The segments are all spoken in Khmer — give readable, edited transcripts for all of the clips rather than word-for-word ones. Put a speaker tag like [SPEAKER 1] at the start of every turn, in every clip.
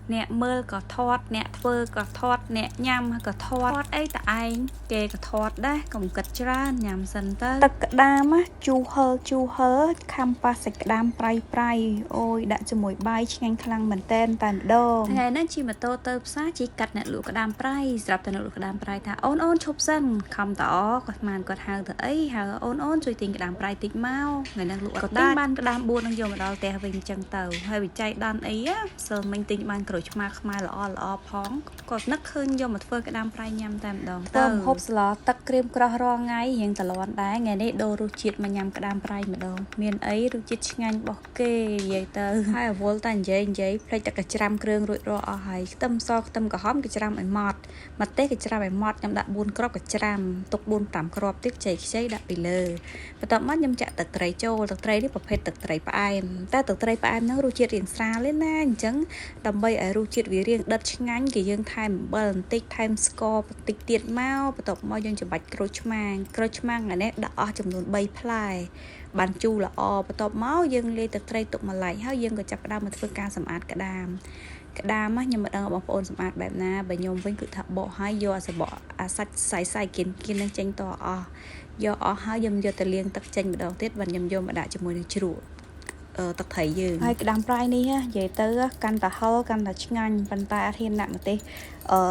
[SPEAKER 1] nè mơ có thọt nè phơ có thọt nè nhằm có thọt ấy tại anh kê có thọt đấy còn cật ra nhằm sân tơ tật đam á chu hơ khăm pa sạch đam prai ôi đã cho mùi bay nhanh khăng mình tên tàn đô ngày nên chỉ mà tô tơ xa chỉ cật nè lụa cái đam prai dập tên lụa cái đam prai thà ôn chụp sân không tỏ quạt màn quạt hàng thở ấy hàng ôn chui tiền cái đam prai tịt mau ngày đang lụa có tiếng ban cái đam buôn đang dùng ở đó tè về chân tàu hay bị chạy đan ấy á sờ mình tính ban cởiมาល្អផង ก็នឹកឃើញយកមកធ្វើក្តាមប្រៃញ៉ាំតែម្ដងទៅហូបស្លទឹកក្រៀមក្រោះរងថ្ងៃរៀងតលន់ដែរថ្ងៃនេះដូររសជាតិមកញ៉ាំក្តាមប្រៃម្ដងមានអីរសជាតិឆ្ងាញ់របស់គេនិយាយទៅហើយអវល់តែនិយាយភ្លេចតែកច្រាំគ្រឿងរួចរាល់អស់ហើយខ្ទឹមសខ្ទឹមក្រហមគេច្រាំឲ្យម៉ត់ម្ទេសគេច្រាំឲ្យម៉ត់ខ្ញុំដាក់4គ្រាប់ក៏ច្រាំទុក4 5គ្រាប់ទៀតខ្ចីដាក់ពីលើបន្ទាប់មកខ្ញុំចាក់ទឹកត្រីចូលទឹកត្រីនេះប្រភេទទឹកត្រីផ្អែមតែទឹកត្រីផ្អែមហ្នឹងរសជាតិរៀងស្រាលទេណាអញ្ចឹងដើម្បីឲ្យរសជាតិវារៀងដិតឆ្ងាញ់គេយើងថែមអំបិលបន្តិចថែមស្ករបន្តិចទៀតមកបន្ទាប់មកយើងច្របាច់ក្រូចឆ្មាងអានេះដាក់អស់ចំនួន3ផ្លែបានជូរល្អបន្ទាប់មកយើងលាយទឹកត្រីទុកម្ល៉េះហើយយើងក៏ចាប់ផ្ដើមមកធ្វើការសម្អាតក្តាមខ្ញុំមិនដឹងបងប្អូនសម្អាតបែបណាបើខ្ញុំវិញគឺថាបកហើយយកអាសាច់សាយគៀននឹងចេញតអស់យកអស់ហើយខ្ញុំយកទៅលាងទឹកចេញម្ដងទៀតបាទខ្ញុំយកមកដាក់ជាមួយនឹងជ្រក់ទឹកត្រីយើងហើយក្តាមប្រៃនេះនិយាយទៅកាន់តែហឹរកាន់តែឆ្ងាញ់ប៉ុន្តែអត់ហ៊ានដាក់ម្ទេស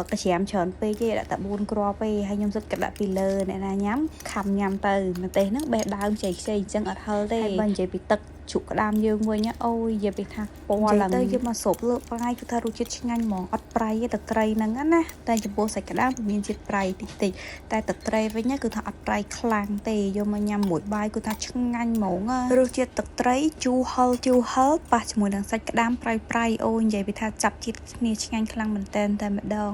[SPEAKER 1] កាច្រាមច្រើនពេកទេដាក់តែ4គ្រាប់ទេហើយខ្ញុំសិតក៏ដាក់ពីលើអ្នកណាញ៉ាំខំញ៉ាំទៅម្ទេសហ្នឹងបេះដើមខ្ចីអញ្ចឹងអត់ហឹរទេហើយបើនិយាយពីទឹកជ្រក់ក្តាមយើងវិញអូយនិយាយពីថាពណ៌ឡើងទៅយកមកស្រូបលើបាយគឺថារសជាតិឆ្ងាញ់ហ្មងអត់ប្រៃទេទឹកត្រីហ្នឹងណាតែចំពោះសាច់ក្តាមវាមានជាតិប្រៃតិចតែទឹកត្រីវិញគឺថាអត់ប្រៃខ្លាំងទេយកមកញ៉ាំមួយបាយគឺថាឆ្ងាញ់ហ្មងរសជាតិទឹកត្រីជូរហឹរប៉ះជាមួយនឹងសាច់ក្តាមប្រៃអូយនិយាយពីថាចាប់ជាតិគ្នាឆ្ងាញ់ខ្លាំងមែនតែម្ដង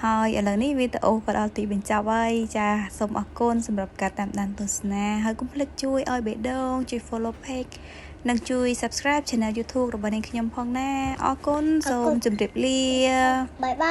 [SPEAKER 1] ហើយឥឡូវនេះវីដេអូក៏ដល់ទីបញ្ចប់ហើយចាសូមអរគុណសម្រាប់ការតាមដានទស្សនាហើយកុំភ្លេចជួយឲ្យបេដងជួយ follow page និងជួយ subscribe channel YouTube របស់នាងខ្ញុំផងណាអរគុណសូមជម្រាបលាបាយបាយ